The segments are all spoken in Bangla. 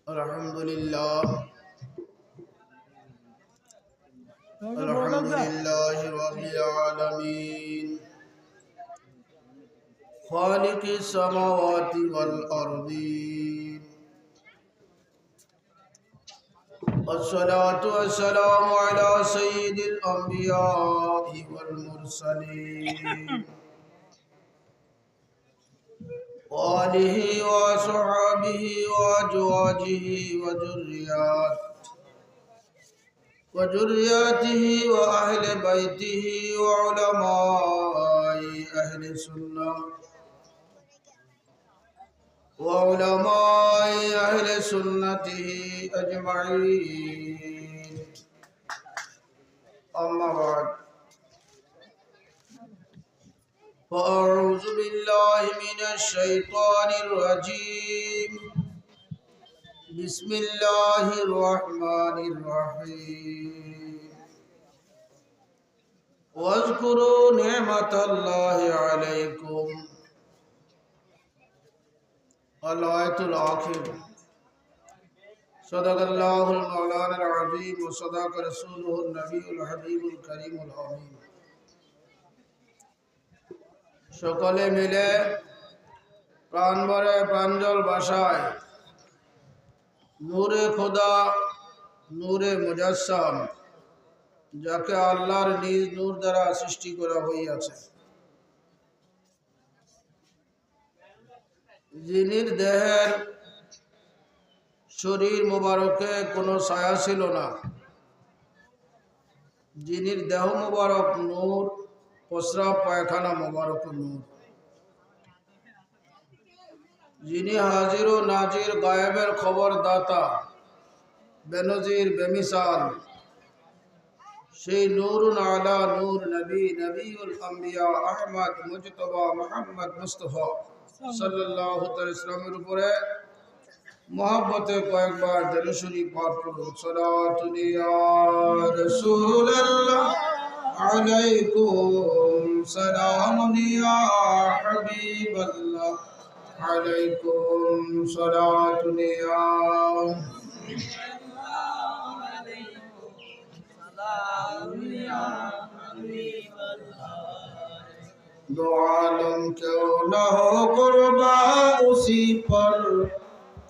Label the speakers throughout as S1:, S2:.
S1: الحمد لله رب العالمين خالق السماوات والأرضين والصلاة والسلام على سيد الأنبياء والمرسلين وآله وصحبه وأزواجه وذرياته وأهل بيته وعلماء أهل سنته أجمعين. أما بعد، فأعوذ بالله من الشيطان الرجيم. بسم الله الرحمن الرحيم. واذكروا نعمة الله عليكم. الآية الآخرة. صدق الله المولانا العظيم وصدق رسوله النبي الحبيب الكريم الأمين. সকলে মিলে প্রাণ ভরে প্রাঞ্জল ভাষায় নূরে খোদা, নূরে মুজাসসাম, যাকে আল্লাহর নিজ নূর দ্বারা সৃষ্টি করা হইয়াছে, যিনির দেহের শরীর মোবারকে কোনো ছায়া ছিল না, যিনির দেহ মোবারক নূর, প্রস্রাব পায়খানা মোবারক নূর, যিনি হাজির ও নাজির, গায়েবের খবর দাতা, বেনজির বেমিসাল, সেই নূরুন আলা নূর নবী নবীউল আম্বিয়া আহমদ মুজতবা মুহাম্মদ মুস্তাফা সাল্লাল্লাহু আলাইহি ওয়াসাল্লামের উপরে মহব্বতে কয়েকবার দরুদ শরীফ পাঠ করুন। সালাতুন ইয়া রাসূলুল্লাহ আলাইকুম সালামুন ইয়া হাবিবাল্লাহ আলাইকুম সালাতুন ইয়া दो आलम क्यों न हो कुर्बा उसी पर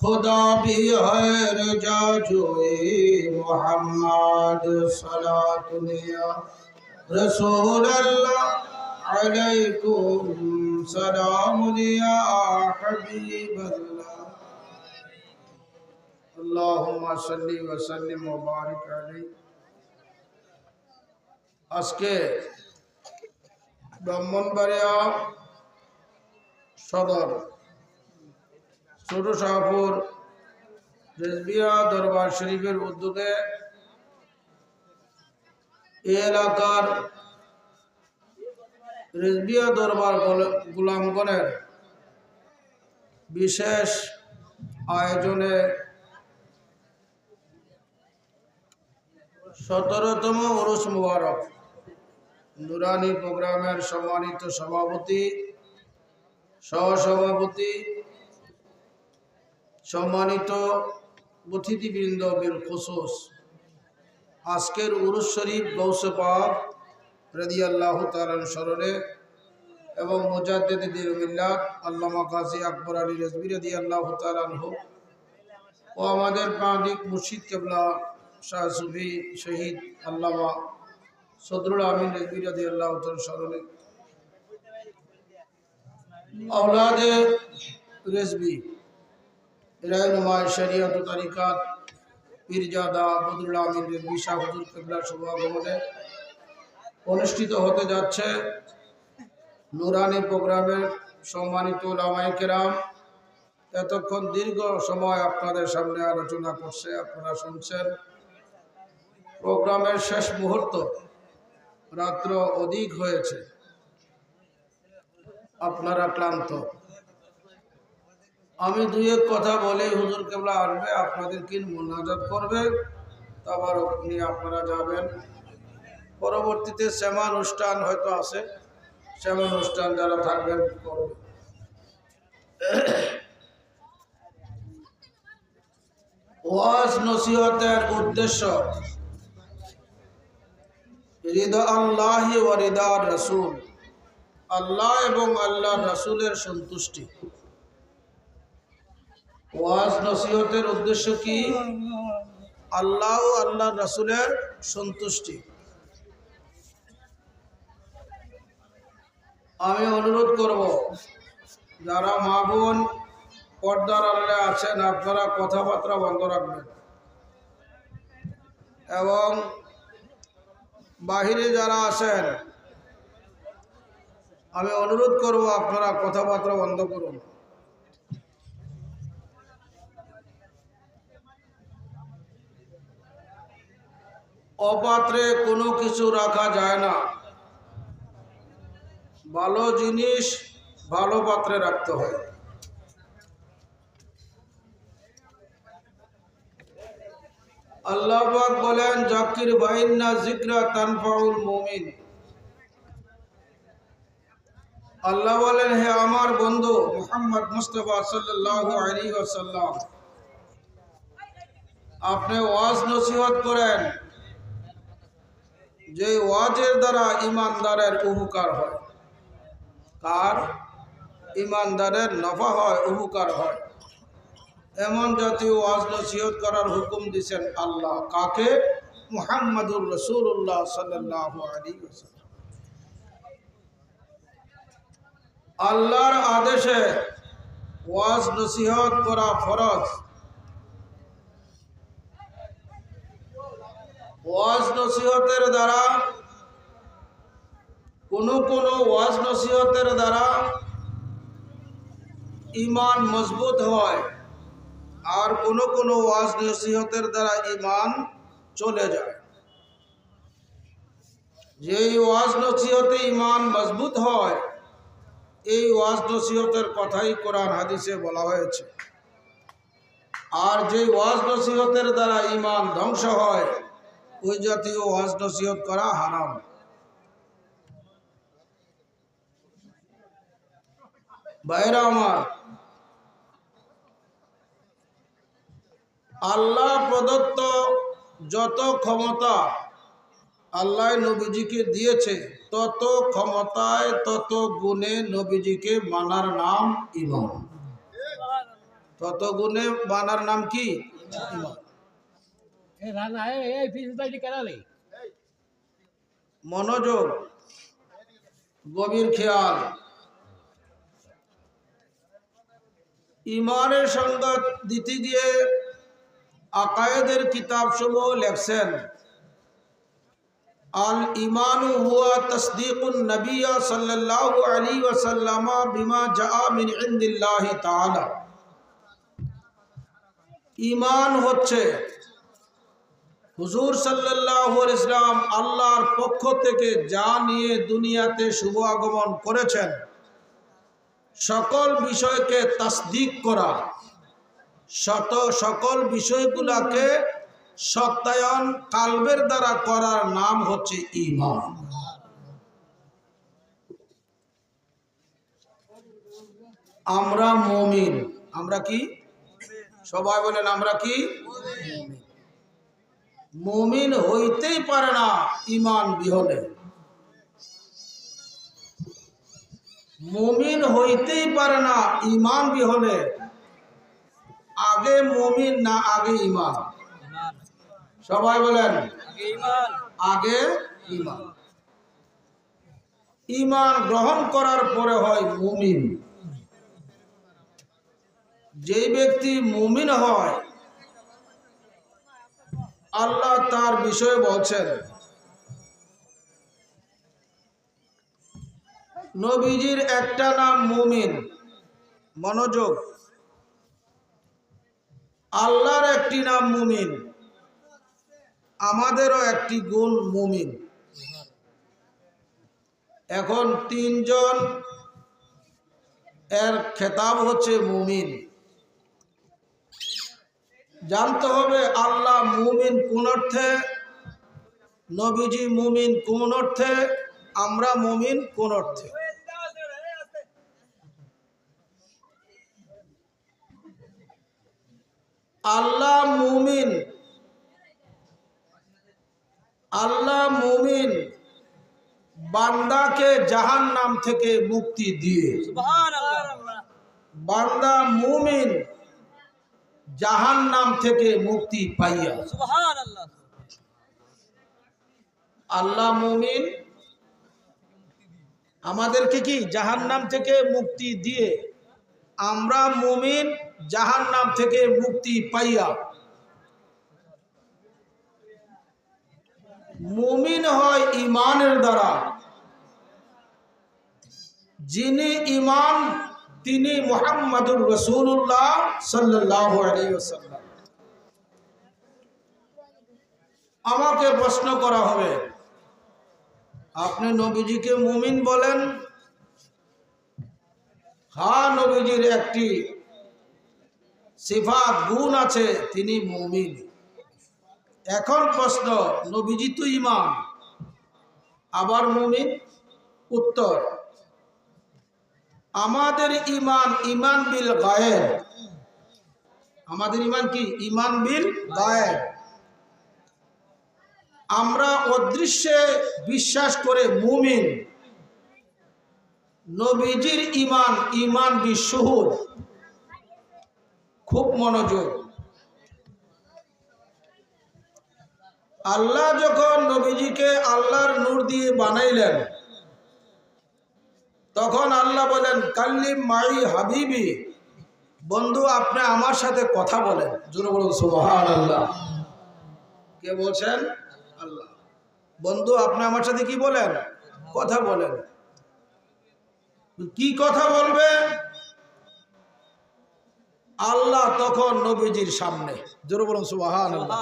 S1: खुदा भी है रजा जोए मोहम्मद सलातुन या रसूल अल्लाह अलैकुम सलामुन या हबीब अल्लाह अल्लाहुम्मा सल्ली व सल्लिम व बारिक अलैहि। আজকে ব্রাহ্মণবাড়িয়া সদর ছোট শাহপুর রেজবিয়া দরবার শরীফের উদ্যোগে এই এলাকার রেজবিয়া দরবার গোলামগণের বিশেষ আয়োজনে 17তম উরুস মুবারক নুরানি প্রোগ্রামের সম্মানিত সভাপতি, সহসভাপতি, সম্মানিত অতিথিবৃন্দ বিল খুসুস, আজকের উরুস শরীফ গৌসে পাক রাদিয়াল্লাহু তাআলার স্মরণে এবং মুজাদ্দিদ দ্বীন মিল্লাত আল্লামা গাজী আকবর আলী রেজভী রাদিয়াল্লাহু তাআলা আনহু ও আমাদের প্রাণিক মুর্শিদ কেবলা শাহ সুফি শহীদ আল্লামা সদরুল আমিন রেজভী রাদিয়াল্লাহু তাআলার স্মরণে আওলাদে রেজভী রাহনুমায়ে শরিয়ত ও তরিকাত পীরজাদা বদরুল আমিন রেজভী শাহ হুজুর কেবলার শুভাগমনে অনুষ্ঠিত হতে যাচ্ছে নুরানি প্রোগ্রামের সম্মানিত উলামায়ে কেরাম এতক্ষণ দীর্ঘ সময় আপনাদের সামনে আলোচনা করছে, আপনারা শুনছেন। প্রোগ্রামের শেষ মুহূর্ত, রাত্র অধিক হয়েছে, আপনারা ক্লান্ত। আমি দুই এক কথা বলে হুজুর কেবলা আসবে, আপনাদেরকে মুনাজাত করবে, তারপর নিয়ে আপনারা যাবেন। পরবর্তীতে শ্যামা অনুষ্ঠান হয়তো আছে, শ্যামা অনুষ্ঠান যারা থাকবেন করবে। ওয়াজ নসিহতের উদ্দেশ্য রিদা আল্লাহ ওয়া রিদা রাসূল, আল্লাহ এবং আল্লাহর রাসূলের সন্তুষ্টি। ওয়াজ নসিহতের উদ্দেশ্য কি? আল্লাহ ও আল্লাহর রাসূলের সন্তুষ্টি। আমি অনুরোধ করব, যারা মা বোন পর্দার আড়ালে আছেন, আপনারা কথাবার্তা বন্ধ রাখবেন এবং বাহিরে যারা আছেন আমি অনুরোধ করব আপনারা কথাবার্তা বন্ধ করুন। অপাত্রে কোনো কিছু রাখা যায় না। ভালো জিনিস ভালো পাত্রে রাখতে হয়। আল্লাহ পাক বলেন, যাকির ফাইন্না যিকরা তানফাউল মুমিন। আল্লাহ বলেন, হে আমার বন্ধু মুহাম্মদ মুস্তাফা সাল্লাল্লাহু আলাইহি ওয়াসাল্লাম, আপনি ওয়াজ নসিহত করেন যে ওয়াজের দ্বারা ইমানদারের উপকার হয়। কার? ইমানদারের নফা হয়, উপকার হয়। এমন জাতীয় ওয়াজ নসিহত করার হুকুম দিয়েছেন আল্লাহ। কাকে? মুহাম্মাদুর রাসূলুল্লাহ সাল্লাল্লাহু আলাইহি ওয়াসাল্লাম। আল্লাহর আদেশে ওয়াজ নসিহত করা ফরজ। ওয়াজ নসিহতের দ্বারা কোন ওয়াজ নসিহতের দ্বারা ঈমান মজবুত হয়, আর কোন ওয়াজ নসিহতের দ্বারা ঈমান চলে যায়। যেই ওয়াজ নসিহতে ঈমান মজবুত হয়, এই ওয়াজ নসিহতের কথাই কোরআন হাদিসে বলা হয়েছে। আর যে ওয়াজ নসিহতের দ্বারা ঈমান ধ্বংস হয়, ওই জাতীয় ওয়াজ নসিহত করা হারাম। ভাইরা আমার, আল্লাহ প্রদত্ত যত ক্ষমতা আল্লাহ নবীজিকে দিয়েছে, তত ক্ষমতায় তত গুণে নবীজিকে মানার নাম ঈমান। তত গুণে মানার নাম কি? ঈমান। মনোযোগ, গভীর খেয়াল। ঈমানের সংজ্ঞা দিতে গিয়ে আকায়েদের কিতাব সমূহ লেখছেন, আল ঈমানু হুয়া তাসদীকুন নবী সাল্লাল্লাহু আলাইহি ওয়াসাল্লাম বিমা জাআ মিন ইনদিল্লাহি তাআলা। ঈমান হচ্ছে হুজুর সাল্লাল্লাহু আলাইহি ওয়াসাল্লাম আল্লাহর পক্ষ থেকে যা নিয়ে দুনিয়াতে শুভ আগমন করেছেন, সকল বিষয়কে তাসদীক করা, সকল বিষয়গুলোকে সত্যায়ন কালবের দ্বারা করার নাম হচ্ছে ঈমান। আমরা মুমিন। আমরা কি? সবাই বলেন, আমরা কি? মুমিন হইতেই পারে না ঈমান বিহনে। মুমিন হইতেই পারে না ঈমান বিহনে। আগে মুমিন না আগে ঈমান? সবাই বলেন, আগে ঈমান। ঈমান গ্রহণ করার পরে হয় মুমিন। যে ব্যক্তি মুমিন হয়, আল্লাহ তার বিষয়ে বলছেন, নবীজির একটা নাম মুমিন। মনোযোগ, আল্লাহর একটি নাম মুমিন, আমাদেরও একটি গুণ মুমিন। এখন তিনজন এর খেতাব হচ্ছে মুমিন। জানতে হবে আল্লাহ মুমিন কোন অর্থে, নবীজি মুমিন কোন অর্থে, আমরা মুমিন কোন অর্থে। আল্লাহ মুমিন, আল্লাহ মুমিন বান্দাকে জাহান্নাম থেকে মুক্তি দিয়ে। সুবহানাল্লাহ। বান্দা মুমিন জাহান্নাম থেকে মুক্তি পাইয়া। সুবহানাল্লাহ। আল্লাহ মুমিন আমাদেরকে কি জাহান্নাম থেকে মুক্তি দিয়ে, আমরা মুমিন জাহান্নাম থেকে মুক্তি পাইয়া। মুমিন হয় ঈমানের দ্বারা, যিনি ঈমান তিনি মুহাম্মাদুর রাসূলুল্লাহ সাল্লাল্লাহু আলাইহি ওয়াসাল্লাম। আমাকে প্রশ্ন করা হবে, আপনি নবীজিকে মুমিন বলেন? হ্যাঁ, নবীজির একটি সিফাত গুণ আছে, তিনি মুমিন। এখন প্রশ্ন, নবীজি তো ঈমান, আবার মুমিন? উত্তর, আমাদের ঈমান ঈমান বিল গায়েব। আমাদের ঈমান কি? ঈমান বিল গায়েব। আমরা অদৃশ্যে বিশ্বাস করে মুমিন। নবীজির ঈমান ঈমান বিশুহুদ। খুব মনোযোগ। আল্লাহ যখন নবীজিকে আল্লাহর নূর দিয়ে বানাইলেন, তখন আল্লাহ বলেন, কাল্লিম মাই হাবিবি, বন্ধু আপনি আমার সাথে কথা বলেন। জোরে বলুন সুবহানাল্লাহ। কে বলছেন? আল্লাহ। বন্ধু আপনি আমার সাথে কি বলেন? কথা বলেন। কি কথা বলবেন? আল্লাহ তখন নবীজির সামনে। জোরে বলুন সুবহানাল্লাহ।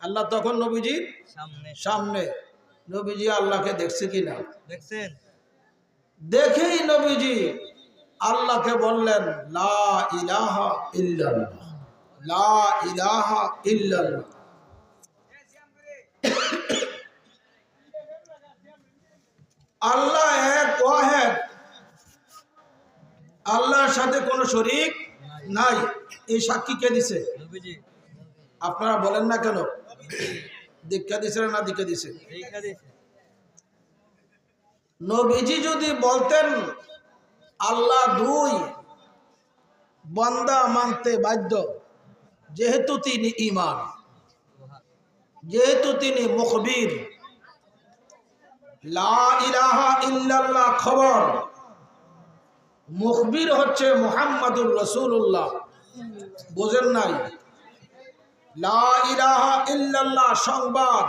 S1: আল্লাহ তখন নবীজির সামনে। নবীজি আল্লাহকে দেখছে কিনা? দেখছেন। দেখেই নবীজি আল্লাহকে বললেন, লা ইলাহা ইল্লাল্লাহ, লা ইলাহা ইল্লাল্লাহ। আল্লাহ এক ওয়াহিদ, আল্লাহর সাথে কোনো শরীক নাই। এই সাক্ষী কে দিছে? নবীজি। আপনারা বলেন না কেন? দীক্ষা দিছে না দীক্ষা দিছে? নবীজি যদি বলতেন আল্লাহ দুই, বান্দা মানতে বাধ্য, যেহেতু তিনি ঈমান, যেহেতু তিনি মুখবির। লা ইলাহা ইল্লাল্লাহ খবর, মুখবির হচ্ছে মুহাম্মাদুর রাসূলুল্লাহ। বোঝেন নাই? লা ইলাহা ইল্লাল্লাহ সংবাদ,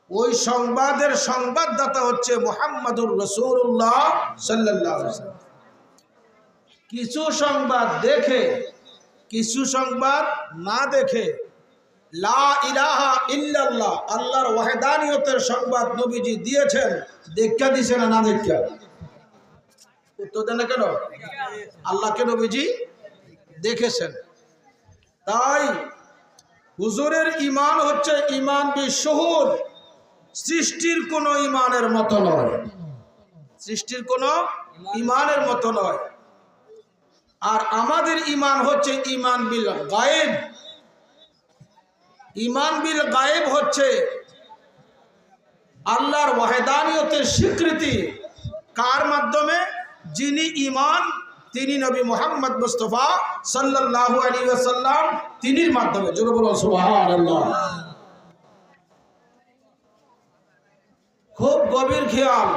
S1: ওই সংবাদের সংবাদদাতা হচ্ছে মুহাম্মাদুর রাসূলুল্লাহ সাল্লাল্লাহু আলাইহি ওয়াসাল্লাম। কিছু সংবাদ দেখে, কিছু সংবাদ না দেখে লা ইলাহা ইল্লাল্লাহ আল্লাহর ওয়াহদানিয়তের সংবাদ নবীজি দিয়েছেন। দেখা দিয়েছেন না দেখা? উত্তর দেন না কেন? আল্লাহকে নবীজি দেখেছেন। তাই হুজুরের ঈমান হচ্ছে ঈমান বিশুহুদ। সৃষ্টির কোন ঈমানের মতো নয়, সৃষ্টির কোন ঈমানের মতো নয়। আর আমাদের ঈমান হচ্ছে ঈমান বিল গায়েব। ঈমান বিল গায়েব হচ্ছে আল্লাহর ওয়াহদানিয়তের স্বীকৃতি। কার মাধ্যমে? যিনি ঈমান তিনি নবী মুহাম্মদ মুস্তাফা সাল্লাল্লাহু আলাইহি ওয়াসাল্লাম, তিনির মাধ্যমে। জোরে বলুন সুবহানাল্লাহ। খুব গভীর খেয়াল।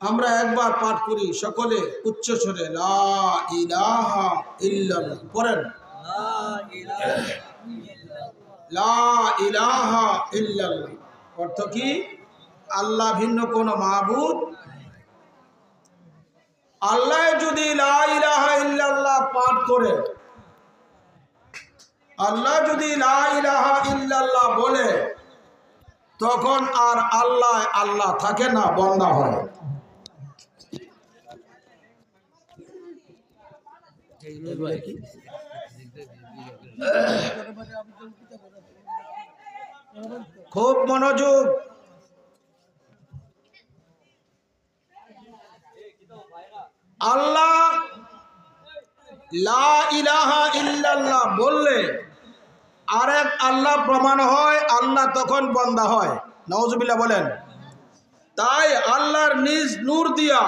S1: আমরা একবার পাঠ করি সকলে উচ্চ স্বরে, লা ইলাহা ইল্লাল্লাহ। পড়েন, লা ইলাহা ইল্লাল্লাহ। অর্থ কি? আল্লাহ ভিন্ন কোন মাবুদ। আল্লাহ যদি লা ইলাহা ইল্লাল্লাহ পাঠ করে, আল্লাহ যদি লা ইলাহা ইল্লাল্লাহ বলে, তখন আর আল্লাহ আল্লাহ থাকে না, বান্দা হয়। খুব মনোযোগ। আল্লাহ লা ইলাহা ইল্লাল্লাহ বললে আরেক আল্লাহ প্রমাণ হয়, আল্লাহ তখন বান্দা হয়। নাউজুবিল্লাহ বলেন। তাই আল্লাহর নিজ নূর দিয়া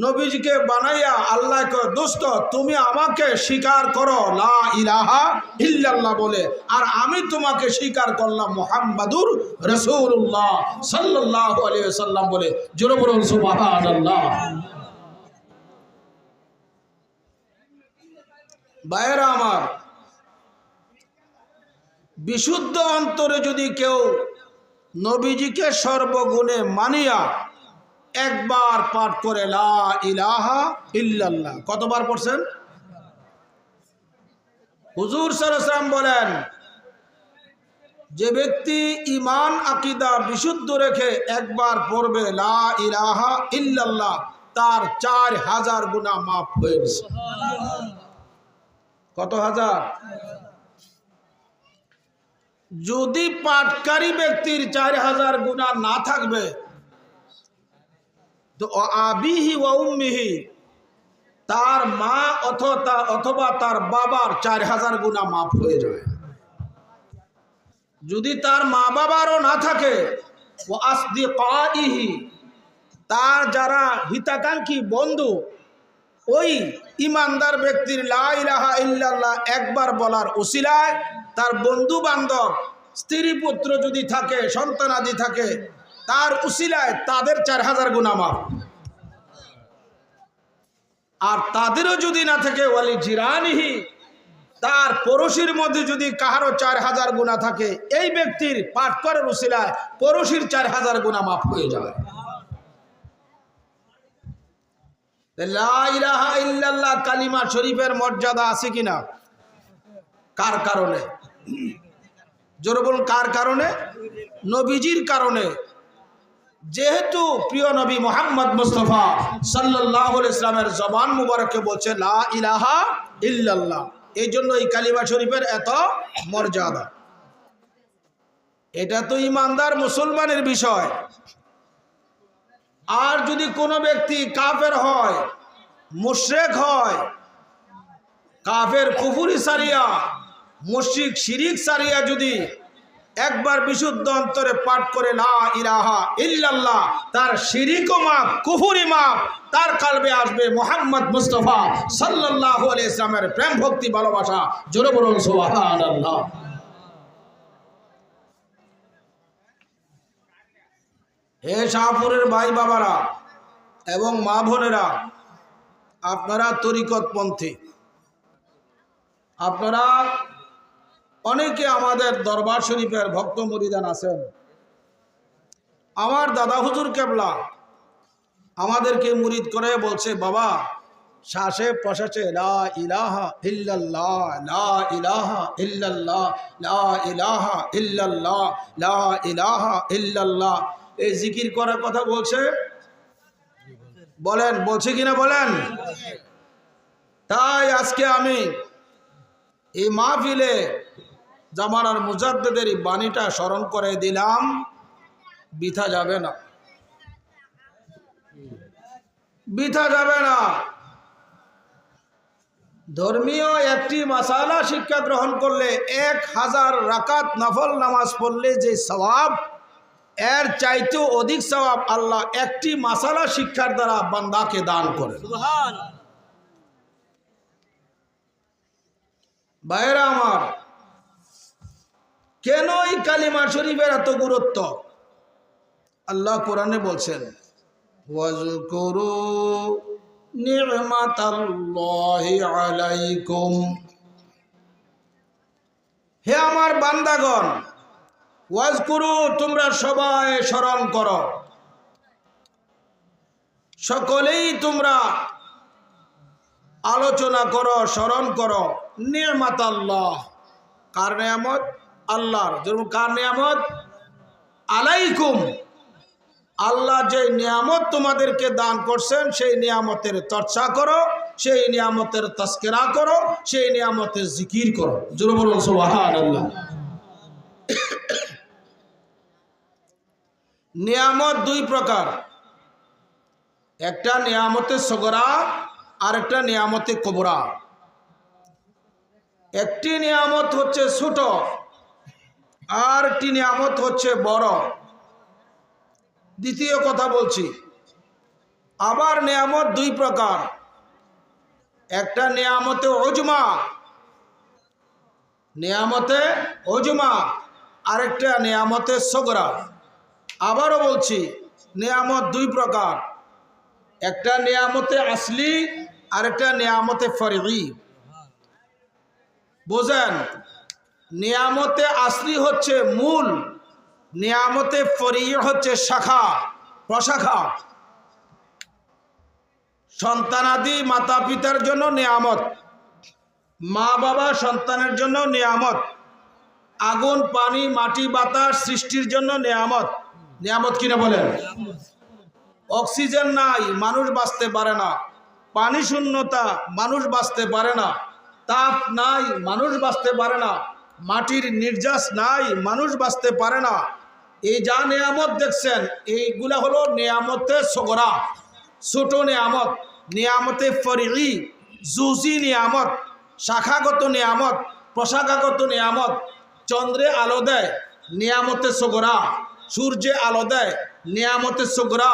S1: নবীজিকে বানাইয়া আল্লাহকে, দোস্ত তুমি আমাকে স্বীকার করো লা ইলাহা ইল্লাল্লাহ বলে, আর আমি তোমাকে স্বীকার করলাম মুহাম্মাদুর রাসূলুল্লাহ সাল্লাল্লাহু আলাইহি ওয়াসাল্লাম বলে। জোরে বলুন সুবহানাল্লাহ। ভাইয়েরা আমার, বিশুদ্ধ অন্তরে যদি কেউ নবীজিকে সর্বগুণে মানিয়া একবার পাঠ করে লা ইলাহা ইল্লাল্লাহ, কতবার পড়ছেন? হুজুর সাল্লাল্লাহু আলাইহি ওয়াসাল্লাম বলেন, যে ব্যক্তি ঈমান আকীদা বিশুদ্ধ রেখে একবার পড়বে লা ইলাহা ইল্লাল্লাহ, তার 4000 গুনাহ মাফ হয়ে গেছে। কত হাজার? যদি পাঠকারী ব্যক্তির 4000 গুনাহ না থাকবে তো আবিহি ওয়া উম্মিহি, তার মা অথবা তার বাবার 4000 গুনাহ মাফ হয়ে যাবে। যদি তার মা বাবারও না থাকে, ওয়া আসদিকাইহি, তার যারা হিতাকাঙ্ক্ষী বন্ধু, ওই ইমানদার ব্যক্তির লা ইলাহা ইল্লাল্লাহ একবার বলার উসিলায় তার বন্ধু বান্ধব, স্ত্রী পুত্র যদি থাকে, সন্তানাদি থাকে, তার উসিলায় তাদের 4000 গুনাহ মাফ। আর তাদেরও যদি না থাকে, ওয়ালি জিরানিহি, তার পড়োশির মধ্যে যদি কাহারও 4000 গুনাহ থাকে, এই ব্যক্তির পাঠ করার উসিলায় পড়োশির 4000 গুনাহ মাফ হয়ে যাবে। লা ইলাহা ইল্লাল্লাহ কালিমা শরীফের মর্যাদা আছে কিনা? কার কারণে? জোরে বলুন, কার কারণে? নবীজির কারণে। যেহেতু প্রিয় নবী মুহাম্মদ মুস্তাফা সাল্লাল্লাহু আলাইহি ওয়াসাল্লামের জবান মুবারকে বলছে লা ইলাহা ইল্লাল্লাহ, এই জন্য এই কালিমা শরীফের এত মর্যাদা। এটা তো ইমানদার মুসলমানের বিষয়। আর যদি কোনো ব্যক্তি কাফের হয়, মুশরিক হয়, কাফের কুফরি সারিয়া, মুশরিক শিরিক সারিয়া যদি একবার বিশুদ্ধ অন্তরে পাঠ করে লা ইলাহা ইল্লাল্লাহ, তার শিরিকও মাফ, কুফরি মাফ, তার কলবে আসবে মুহাম্মদ মুস্তাফা সাল্লাল্লাহু আলাইহি ওয়াসাল্লামের প্রেম ভক্তি ভালোবাসা। জোরে বলুন সুবহানাল্লাহ। হে শাহপুরের ভাই বাবারা এবং মা বোনেরা, আপনারা তরিকতপন্থী, আপনারা অনেকে আমাদের দরবার শরীফের ভক্ত মুরিদান আছেন। আমার দাদা হুজুর কেবলা আমাদেরকে মুরিদ করে বলছে, বাবা শ্বাসে প্রশ্বাসে লা ইলাহা ইল্লাল্লাহ, লা ইলাহা ইল্লাল্লাহ, লা ইলাহা ইল্লাল্লাহ, লা ইলাহা ইল্লাল্লাহ, এই জিকির করার কথা বলছে। বলেন, বলছে কিনা বলেন? তাই আজকে আমি এই মাহফিলে জামানার মুজাদ্দিদের এই বাণীটা স্মরণ করে দিলাম, বৃথা যাবে না, বৃথা যাবে না। ধর্মীয় একটি মাসালা শিক্ষা গ্রহণ করলে 1000 রাকাত নফল নামাজ পড়লে যে সওয়াব, এর চাইতেও অধিক সওয়াব আল্লাহ একটি মাসালা শিক্ষার দ্বারা বান্দাকে দান করেন। সুবহানাল্লাহ। ভাইরা আমার, কেন এই কালিমা শরীফের এত গুরুত্ব? আল্লাহ কোরআনে বলছেন, ওয়াজকুরু নি'মাতাল্লাহি আলাইকুম, হে আমার বান্দাগণ, ওয়াজকুরু, তোমরা সবাই স্মরণ করো, সকলেই তোমরা আলোচনা করো, স্মরণ করো, নি'মাতাল্লাহ, কার নিয়ামত? আল্লাহর। যেমন কার নিয়ামত? আলাইকুম, আল্লাহ যে নিয়ামত তোমাদেরকে দান করছেন সেই নিয়ামতের চর্চা করো, সেই নিয়ামতের তাজকিরা করো, সেই নিয়ামতের জিকির করো। জোরে বলুন সুবহানাল্লাহ। নিয়ামত দুই প্রকার, একটা নিয়ামতে সগরা আর একটা নিয়ামতে কুবরা। একটি নিয়ামত হচ্ছে ছোট, আর একটি নিয়ামত হচ্ছে বড়। দ্বিতীয় কথা বলছি, আবার নিয়ামত দুই প্রকার, একটা নিয়ামতে উজমা, নিয়ামতে উজমা, আরেকটা নিয়ামতে সগরা। আবারও বলছি, নিয়ামত দুই প্রকার, একটা নিয়ামতে আসলি, আরেকটা নিয়ামতে ফরঈ। বোঝেন, নিয়ামতে আসলি হচ্ছে মূল, নিয়ামতে ফরঈ হচ্ছে শাখা প্রশাখা। সন্তানাদি মাতা পিতার জন্য নিয়ামত, মা বাবা সন্তানের জন্য নিয়ামত, আগুন পানি মাটি বাতাস সৃষ্টির জন্য নিয়ামত। নিয়ামত কিনা বলেন? অক্সিজেন নাই মানুষ বাঁচতে পারে না, পানি শূন্যতা মানুষ বাঁচতে পারে না, তাপ নাই মানুষ বাঁচতে পারে না, মাটির নির্যাস নাই মানুষ বাঁচতে পারে না। এই যা নিয়ামত দেখছেন এইগুলা হলো নিয়ামতে সগরা, ছোট নিয়ামত। নিয়ামতে ফরঈ জুজি নিয়ামত, শাখাগত নিয়ামত, প্রশাখাগত নিয়ামত। চন্দ্রে আলো দেয় নিয়ামতে সগরা, সূর্যে আলো দেয় নিয়ামতে সগরা,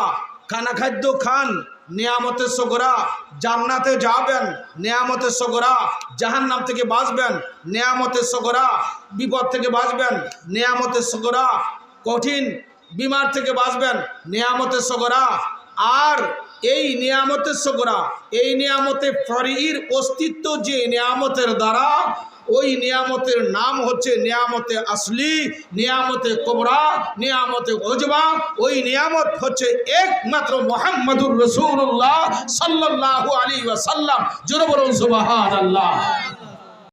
S1: খানা খাদ্য খান নিয়ামতে সগরা, জান্নাতে যাবেন নিয়ামতে সগরা, জাহান্নাম থেকে বাঁচবেন নিয়ামতে সগরা, বিপদ থেকে বাঁচবেন নিয়ামতে সগরা, কঠিন বিমার থেকে বাঁচবেন নিয়ামতে সগরা। আর এই নিয়ামতের সগরা, এই নিয়ামতে ফরঈর অস্তিত্ব যে নিয়ামতের দ্বারা, ওই নিয়ামতের নাম হচ্ছে নিয়ামতে আসলি, নিয়ামতে কুবরা, নিয়ামতে উজমা। ওই নিয়ামত হচ্ছে একমাত্র মুহাম্মদুর রাসূলুল্লাহ সাল্লাল্লাহু আলাইহি ওয়াসাল্লাম। জোরে বলুন সুবহানাল্লাহ।